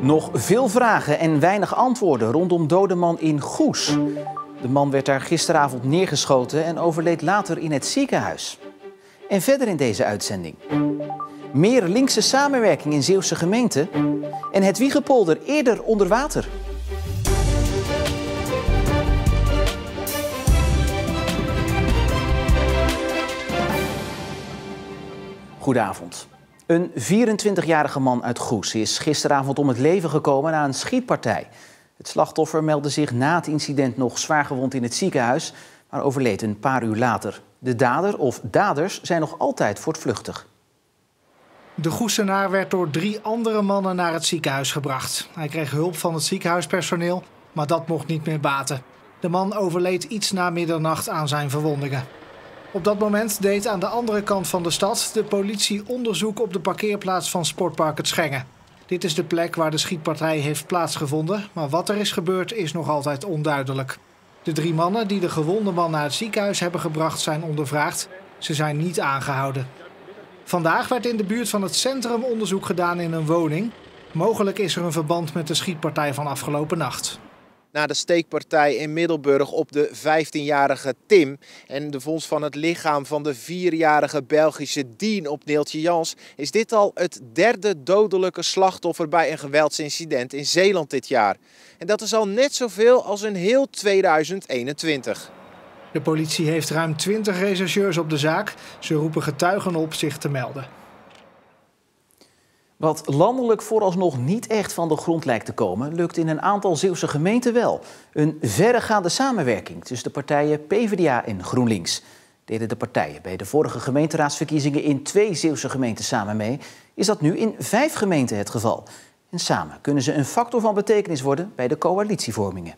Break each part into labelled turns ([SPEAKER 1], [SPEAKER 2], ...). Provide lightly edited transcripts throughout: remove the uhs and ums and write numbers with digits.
[SPEAKER 1] Nog veel vragen en weinig antwoorden rondom dode man in Goes. De man werd daar gisteravond neergeschoten en overleed later in het ziekenhuis. En verder in deze uitzending. Meer linkse samenwerking in Zeeuwse gemeenten. En het Wiegepolder eerder onder water. Goedenavond. Een 24-jarige man uit Goes is gisteravond om het leven gekomen na een schietpartij. Het slachtoffer meldde zich na het incident nog zwaargewond in het ziekenhuis, maar overleed een paar uur later. De dader of daders zijn nog altijd voortvluchtig.
[SPEAKER 2] De Goesenaar werd door 3 andere mannen naar het ziekenhuis gebracht. Hij kreeg hulp van het ziekenhuispersoneel, maar dat mocht niet meer baten. De man overleed iets na middernacht aan zijn verwondingen. Op dat moment deed aan de andere kant van de stad de politie onderzoek op de parkeerplaats van Sportpark Het Schengen. Dit is de plek waar de schietpartij heeft plaatsgevonden, maar wat er is gebeurd is nog altijd onduidelijk. De 3 mannen die de gewonde man naar het ziekenhuis hebben gebracht zijn ondervraagd. Ze zijn niet aangehouden. Vandaag werd in de buurt van het centrum onderzoek gedaan in een woning. Mogelijk is er een verband met de schietpartij van afgelopen nacht.
[SPEAKER 3] Na de steekpartij in Middelburg op de 15-jarige Tim en de vondst van het lichaam van de 4-jarige Belgische Dien op Neeltje Jans is dit al het 3e dodelijke slachtoffer bij een geweldsincident in Zeeland dit jaar. En dat is al net zoveel als in heel 2021.
[SPEAKER 2] De politie heeft ruim 20 rechercheurs op de zaak. Ze roepen getuigen op zich te melden.
[SPEAKER 1] Wat landelijk vooralsnog niet echt van de grond lijkt te komen, lukt in een aantal Zeeuwse gemeenten wel. Een verregaande samenwerking tussen de partijen PvdA en GroenLinks. Deden de partijen bij de vorige gemeenteraadsverkiezingen in 2 Zeeuwse gemeenten samen mee, is dat nu in 5 gemeenten het geval. En samen kunnen ze een factor van betekenis worden bij de coalitievormingen.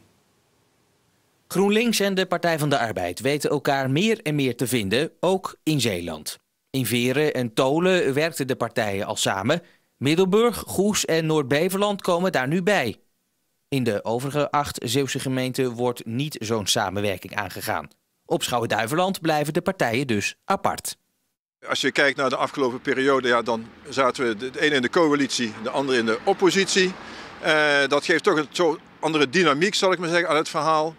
[SPEAKER 4] GroenLinks en de Partij van de Arbeid weten elkaar meer en meer te vinden, ook in Zeeland. In Veeren en Tholen werkten de partijen al samen. Middelburg, Goes en Noord-Beveland komen daar nu bij. In de overige 8 Zeeuwse gemeenten wordt niet zo'n samenwerking aangegaan. Op Schouwen-Duiveland blijven de partijen dus apart.
[SPEAKER 5] Als je kijkt naar de afgelopen periode, ja, dan zaten we de ene in de coalitie, de andere in de oppositie. Dat geeft toch een zo andere dynamiek, zal ik maar zeggen, aan het verhaal.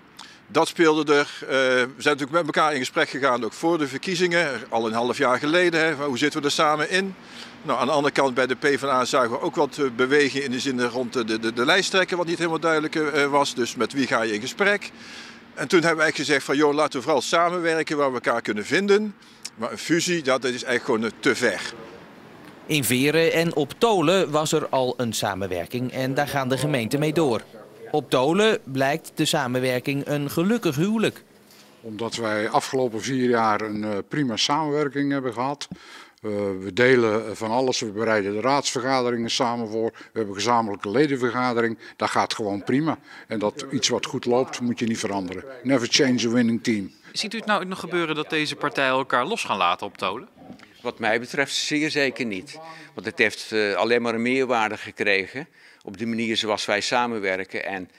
[SPEAKER 5] Dat speelde er. We zijn natuurlijk met elkaar in gesprek gegaan, ook voor de verkiezingen, al een half jaar geleden. Hè, hoe zitten we er samen in? Nou, aan de andere kant bij de PvdA zagen we ook wat beweging in de zin rond de lijsttrekker, wat niet helemaal duidelijk was. Dus met wie ga je in gesprek? En toen hebben we eigenlijk gezegd van, joh, laten we vooral samenwerken waar we elkaar kunnen vinden. Maar een fusie, dat is eigenlijk gewoon te ver.
[SPEAKER 4] In Veeren en op Tholen was er al een samenwerking en daar gaan de gemeenten mee door. Op Tholen blijkt de samenwerking een gelukkig huwelijk.
[SPEAKER 6] Omdat wij afgelopen 4 jaar een prima samenwerking hebben gehad. We delen van alles, we bereiden de raadsvergaderingen samen voor. We hebben een gezamenlijke ledenvergadering. Dat gaat gewoon prima. En dat iets wat goed loopt, moet je niet veranderen. Never change a winning team.
[SPEAKER 7] Ziet u het nou nog gebeuren dat deze partijen elkaar los gaan laten op Tholen?
[SPEAKER 8] Wat mij betreft zeer zeker niet. Want het heeft alleen maar een meerwaarde gekregen op de manier zoals wij samenwerken. En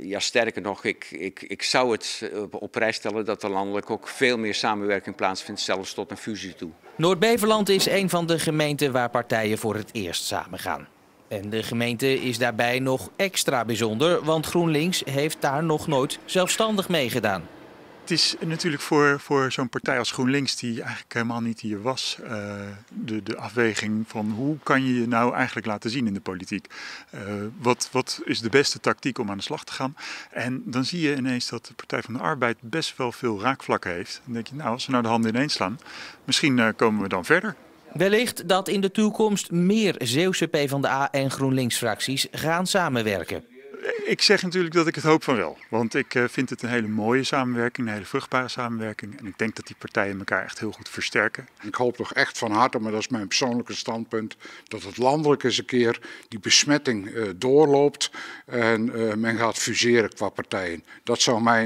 [SPEAKER 8] ja, sterker nog, ik zou het op prijs stellen dat er landelijk ook veel meer samenwerking plaatsvindt, zelfs tot een fusie toe.
[SPEAKER 4] Noord-Beveland is een van de gemeenten waar partijen voor het eerst samengaan. En de gemeente is daarbij nog extra bijzonder, want GroenLinks heeft daar nog nooit zelfstandig meegedaan.
[SPEAKER 9] Het is natuurlijk voor zo'n partij als GroenLinks, die eigenlijk helemaal niet hier was, de afweging van hoe kan je je nou eigenlijk laten zien in de politiek. Wat is de beste tactiek om aan de slag te gaan? En dan zie je ineens dat de Partij van de Arbeid best wel veel raakvlakken heeft. Dan denk je, nou, als we nou de handen ineens slaan, misschien komen we dan verder.
[SPEAKER 4] Wellicht dat in de toekomst meer Zeeuwse PvdA en GroenLinks fracties gaan samenwerken.
[SPEAKER 9] Ik zeg natuurlijk dat ik het hoop van wel. Want ik vind het een hele mooie samenwerking, een hele vruchtbare samenwerking. En ik denk dat die partijen elkaar echt heel goed versterken.
[SPEAKER 6] Ik hoop toch echt van harte, maar dat is mijn persoonlijke standpunt, dat het landelijk eens een keer die besmetting doorloopt en men gaat fuseren qua partijen. Dat zou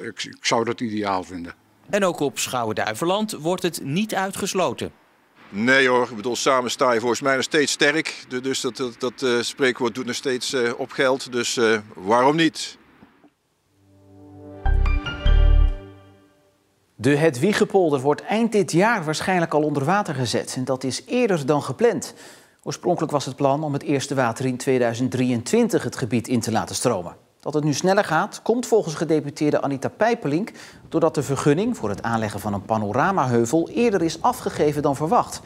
[SPEAKER 6] ik zou dat ideaal vinden.
[SPEAKER 4] En ook op Schouwen-Duiveland wordt het niet uitgesloten.
[SPEAKER 5] Nee hoor, ik bedoel, samen sta je volgens mij nog steeds sterk. Dus dat spreekwoord doet nog steeds op geld. Dus waarom niet?
[SPEAKER 1] De Het Wiegepolder wordt eind dit jaar waarschijnlijk al onder water gezet. En dat is eerder dan gepland. Oorspronkelijk was het plan om het eerste water in 2023 het gebied in te laten stromen. Dat het nu sneller gaat, komt volgens gedeputeerde Anita Pijperlink doordat de vergunning voor het aanleggen van een panoramaheuvel eerder is afgegeven dan verwacht.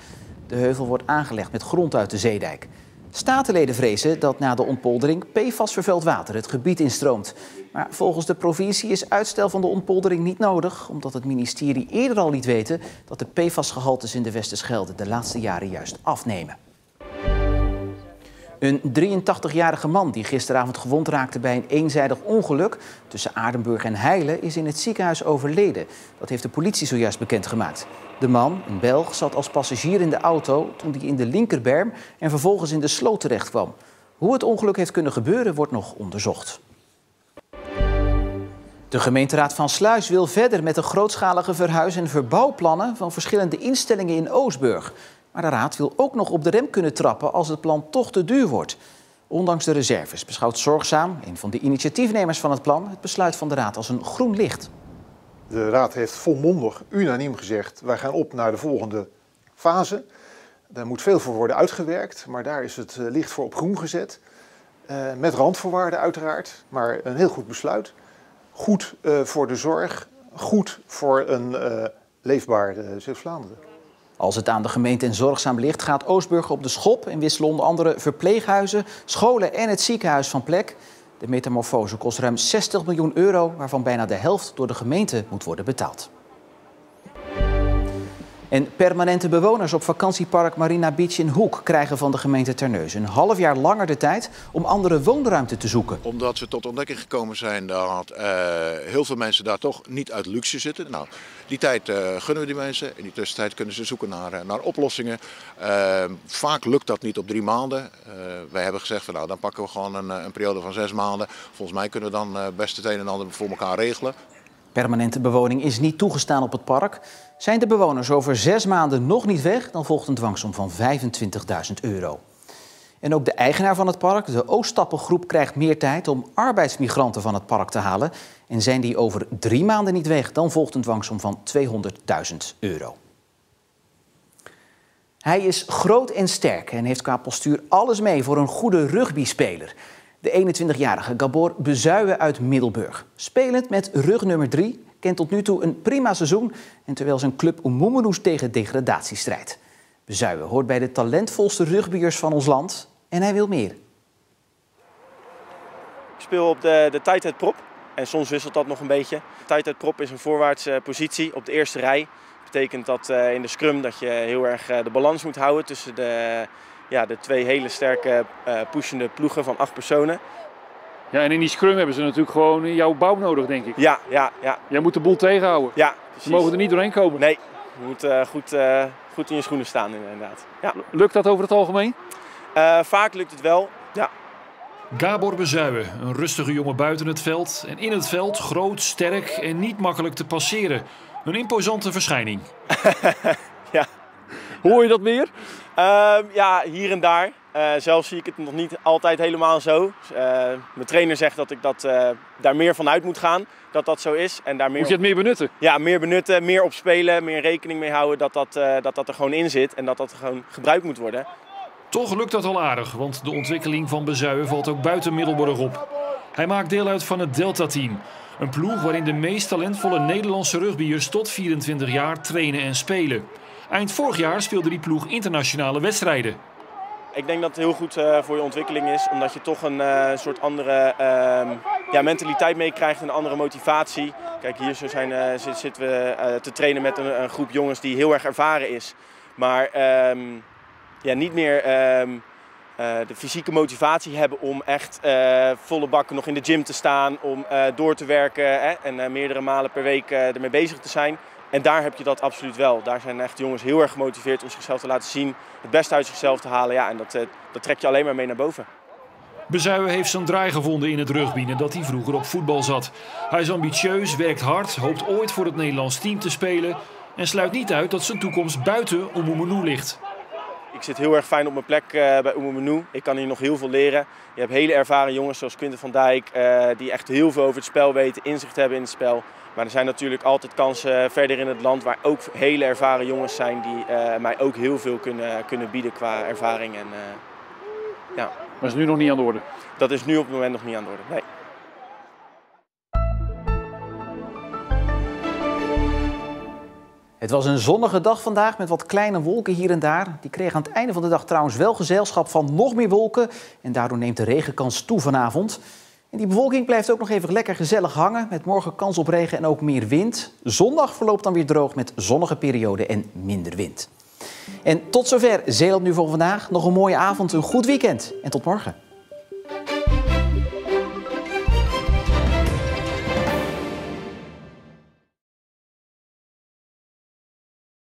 [SPEAKER 1] De heuvel wordt aangelegd met grond uit de zeedijk. Statenleden vrezen dat na de ontpoldering PFAS-vervuild water het gebied instroomt. Maar volgens de provincie is uitstel van de ontpoldering niet nodig, omdat het ministerie eerder al liet weten dat de PFAS-gehaltes in de Westerschelde de laatste jaren juist afnemen. Een 83-jarige man die gisteravond gewond raakte bij een eenzijdig ongeluk tussen Aardenburg en Heilen is in het ziekenhuis overleden. Dat heeft de politie zojuist bekendgemaakt. De man, een Belg, zat als passagier in de auto toen hij in de linkerberm en vervolgens in de sloot terecht kwam. Hoe het ongeluk heeft kunnen gebeuren wordt nog onderzocht. De gemeenteraad van Sluis wil verder met de grootschalige verhuis- en verbouwplannen van verschillende instellingen in Oostburg. Maar de raad wil ook nog op de rem kunnen trappen als het plan toch te duur wordt. Ondanks de reserves beschouwt Zorgzaam, een van de initiatiefnemers van het plan, het besluit van de raad als een groen licht.
[SPEAKER 10] De raad heeft volmondig, unaniem gezegd, wij gaan op naar de volgende fase. Daar moet veel voor worden uitgewerkt, maar daar is het licht voor op groen gezet. Met randvoorwaarden uiteraard, maar een heel goed besluit. Goed voor de zorg, goed voor een leefbaar Zeeuws-Vlaanderen.
[SPEAKER 1] Als het aan de gemeente en Zorgzaam ligt, gaat Oostburg op de schop en wisselen onder andere verpleeghuizen, scholen en het ziekenhuis van plek. De metamorfose kost ruim 60 miljoen euro, waarvan bijna de helft door de gemeente moet worden betaald. En permanente bewoners op vakantiepark Marina Beach in Hoek krijgen van de gemeente Terneuzen een half jaar langer de tijd om andere woonruimte te zoeken.
[SPEAKER 11] Omdat we tot ontdekking gekomen zijn dat heel veel mensen daar toch niet uit luxe zitten. Nou, die tijd gunnen we die mensen. In die tussentijd kunnen ze zoeken naar oplossingen. Vaak lukt dat niet op 3 maanden. Wij hebben gezegd van nou, dan pakken we gewoon een periode van 6 maanden. Volgens mij kunnen we dan best het een en ander voor elkaar regelen.
[SPEAKER 1] Permanente bewoning is niet toegestaan op het park. Zijn de bewoners over 6 maanden nog niet weg, dan volgt een dwangsom van €25.000. En ook de eigenaar van het park, de Ooststappengroep, krijgt meer tijd om arbeidsmigranten van het park te halen. En zijn die over 3 maanden niet weg, dan volgt een dwangsom van €200.000. Hij is groot en sterk en heeft qua postuur alles mee voor een goede rugbyspeler. De 21-jarige Gabor Bezuijen uit Middelburg. Spelend met rug nummer 3, kent tot nu toe een prima seizoen en terwijl zijn club Omoemeroes tegen degradatie strijdt. Bezuijen hoort bij de talentvolste rugbyers van ons land en hij wil meer.
[SPEAKER 12] Ik speel op de tight-head prop en soms wisselt dat nog een beetje. Tight-head prop is een voorwaartse positie op de eerste rij. Dat betekent dat in de scrum dat je heel erg de balans moet houden tussen de 2 hele sterke pushende ploegen van 8 personen.
[SPEAKER 13] Ja, en in die scrum hebben ze natuurlijk gewoon jouw bouw nodig, denk ik.
[SPEAKER 12] Ja.
[SPEAKER 13] Jij moet de boel tegenhouden.
[SPEAKER 12] Ja, precies.
[SPEAKER 13] Ze mogen er niet doorheen komen.
[SPEAKER 12] Nee, je moet goed in je schoenen staan inderdaad. Ja.
[SPEAKER 13] Lukt dat over het algemeen?
[SPEAKER 12] Vaak lukt het wel, ja.
[SPEAKER 14] Gabor Bezuijen, een rustige jongen buiten het veld. En in het veld groot, sterk en niet makkelijk te passeren. Een imposante verschijning.
[SPEAKER 12] Ja.
[SPEAKER 13] Hoor je dat meer?
[SPEAKER 12] Ja, hier en daar. Zelf zie ik het nog niet altijd helemaal zo. Mijn trainer zegt dat ik daar meer van uit moet gaan. Dat zo is. En daar
[SPEAKER 13] moet je het meer benutten?
[SPEAKER 12] Ja, meer benutten, meer opspelen, meer rekening mee houden dat er gewoon in zit. En dat er gewoon gebruikt moet worden.
[SPEAKER 14] Toch lukt dat al aardig, want de ontwikkeling van Bezuijen valt ook buiten Middelburg op. Hij maakt deel uit van het Delta-team. Een ploeg waarin de meest talentvolle Nederlandse rugbyers tot 24 jaar trainen en spelen. Eind vorig jaar speelde die ploeg internationale wedstrijden.
[SPEAKER 12] Ik denk dat het heel goed voor je ontwikkeling is, omdat je toch een soort andere mentaliteit meekrijgt, een andere motivatie. Kijk, hier zitten we te trainen met een groep jongens die heel erg ervaren is. Maar niet meer de fysieke motivatie hebben om echt volle bakken nog in de gym te staan, om door te werken en meerdere malen per week ermee bezig te zijn. En daar heb je dat absoluut wel. Daar zijn echt jongens heel erg gemotiveerd om zichzelf te laten zien, het beste uit zichzelf te halen. Ja, en dat trek je alleen maar mee naar boven.
[SPEAKER 14] Bezuijen heeft zijn draai gevonden in het rugby nadat hij vroeger op voetbal zat. Hij is ambitieus, werkt hard, hoopt ooit voor het Nederlands team te spelen en sluit niet uit dat zijn toekomst buiten Omoemeroes ligt.
[SPEAKER 12] Ik zit heel erg fijn op mijn plek bij Oumoumenou. Ik kan hier nog heel veel leren. Je hebt hele ervaren jongens zoals Quinten van Dijk die echt heel veel over het spel weten, inzicht hebben in het spel. Maar er zijn natuurlijk altijd kansen verder in het land waar ook hele ervaren jongens zijn die mij ook heel veel kunnen bieden qua ervaring. En, ja.
[SPEAKER 13] Maar is nu nog niet aan de orde?
[SPEAKER 12] Dat is nu op het moment nog niet aan de orde, nee.
[SPEAKER 1] Het was een zonnige dag vandaag met wat kleine wolken hier en daar. Die kregen aan het einde van de dag trouwens wel gezelschap van nog meer wolken. En daardoor neemt de regenkans toe vanavond. En die bewolking blijft ook nog even lekker gezellig hangen. Met morgen kans op regen en ook meer wind. Zondag verloopt dan weer droog met zonnige perioden en minder wind. En tot zover Zeeland Nu voor vandaag. Nog een mooie avond, een goed weekend en tot morgen.